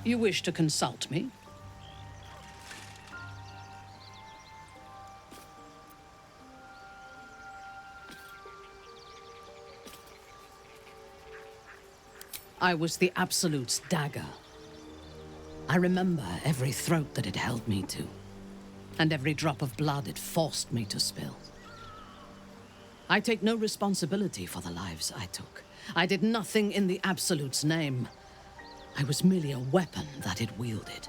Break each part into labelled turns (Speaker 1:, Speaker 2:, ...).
Speaker 1: You wish to consult me? I was the Absolute's dagger. I remember every throat that it held me to, and every drop of blood it forced me to spill. I take no responsibility for the lives I took. I did nothing in the Absolute's name. I was merely a weapon that it wielded.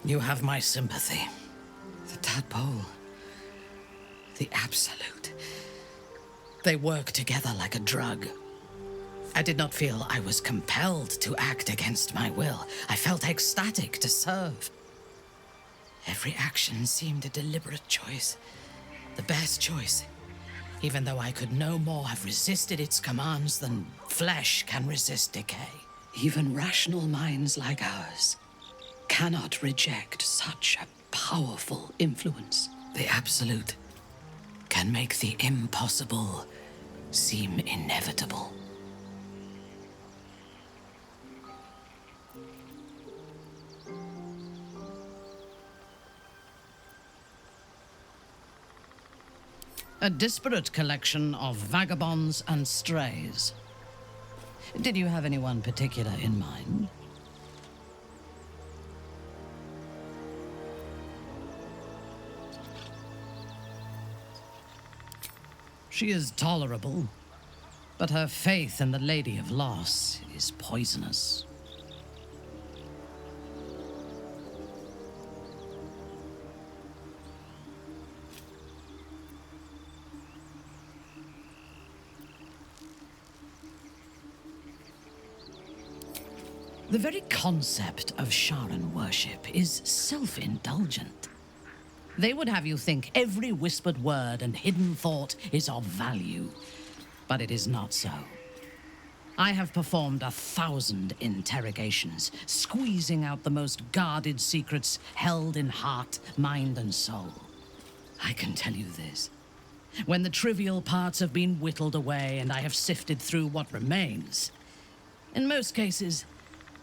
Speaker 1: You have my sympathy. The tadpole. The Absolute. They work together like a drug. I did not feel I was compelled to act against my will. I felt ecstatic to serve. Every action seemed a deliberate choice. The best choice. Even though I could no more have resisted its commands than flesh can resist decay. Even rational minds like ours cannot reject such a powerful influence. The Absolute can make the impossible seem inevitable. A disparate collection of vagabonds and strays. Did you have anyone particular in mind? She is tolerable, but her faith in the Lady of Loss is poisonous. The very concept of Sharan worship is self-indulgent. They would have you think every whispered word and hidden thought is of value, but it is not so. I have performed 1,000 interrogations, squeezing out the most guarded secrets held in heart, mind, and soul. I can tell you this. When the trivial parts have been whittled away and I have sifted through what remains, in most cases,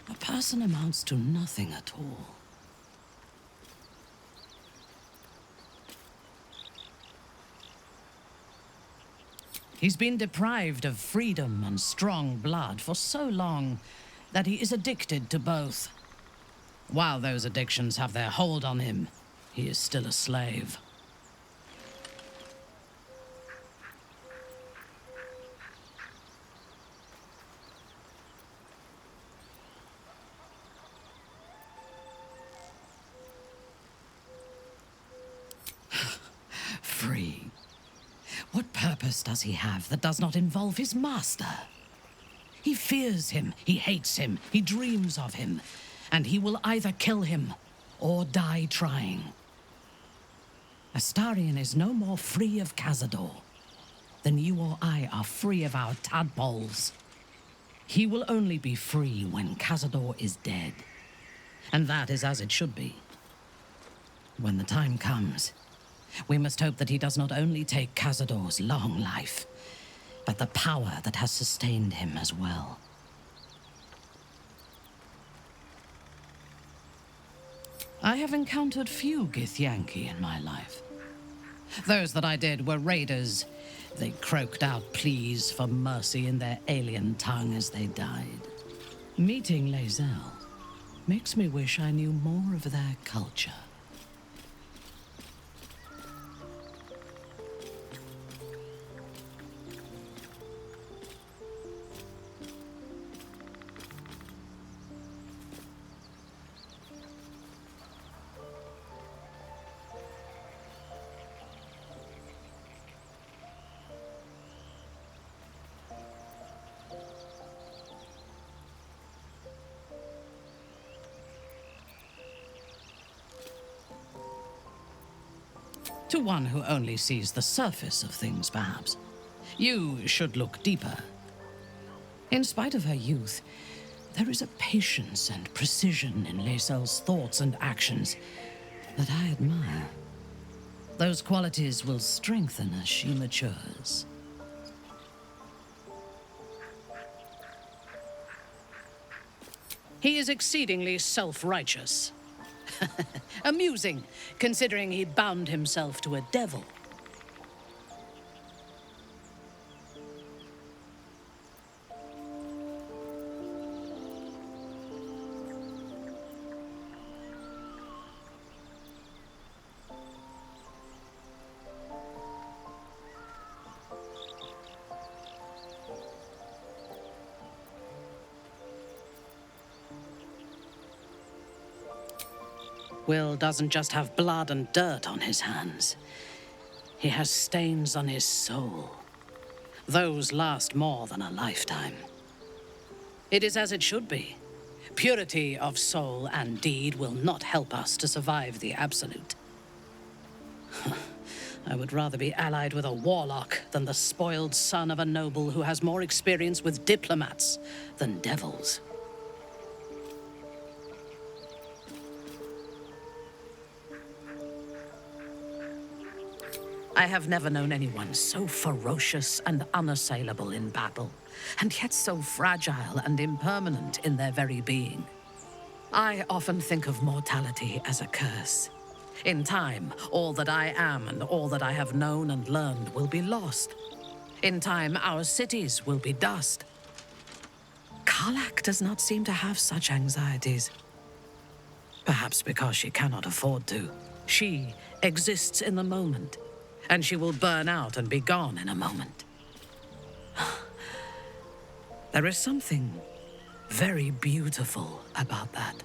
Speaker 1: a person amounts to nothing at all. He's been deprived of freedom and strong blood for so long that he is addicted to both. While those addictions have their hold on him, he is still a slave. Free. What purpose does he have that does not involve his master? He fears him, he hates him, he dreams of him, and he will either kill him or die trying. Astarion is no more free of Cazador than you or I are free of our tadpoles. He will only be free when Cazador is dead, and that is as it should be. When the time comes, we must hope that he does not only take Cazador's long life, but the power that has sustained him as well. I have encountered few Githyanki in my life. Those that I did were raiders. They croaked out pleas for mercy in their alien tongue as they died. Meeting Lae'zel makes me wish I knew more of their culture. To one who only sees the surface of things, perhaps. You should look deeper. In spite of her youth, There is a patience and precision in Lae'zel's thoughts and actions that I admire. Those qualities will strengthen as she matures. He is exceedingly self-righteous. Amusing, considering he bound himself to a devil. Will doesn't just have blood and dirt on his hands. He has stains on his soul. Those last more than a lifetime. It is as it should be. Purity of soul and deed will not help us to survive the Absolute. I would rather be allied with a warlock than the spoiled son of a noble who has more experience with diplomats than devils. I have never known anyone so ferocious and unassailable in battle, and yet so fragile and impermanent in their very being. I often think of mortality as a curse. In time, all that I am and all that I have known and learned will be lost. In time, our cities will be dust. Karlach does not seem to have such anxieties. Perhaps because she cannot afford to. She exists in the moment. And she will burn out and be gone in a moment. There is something very beautiful about that.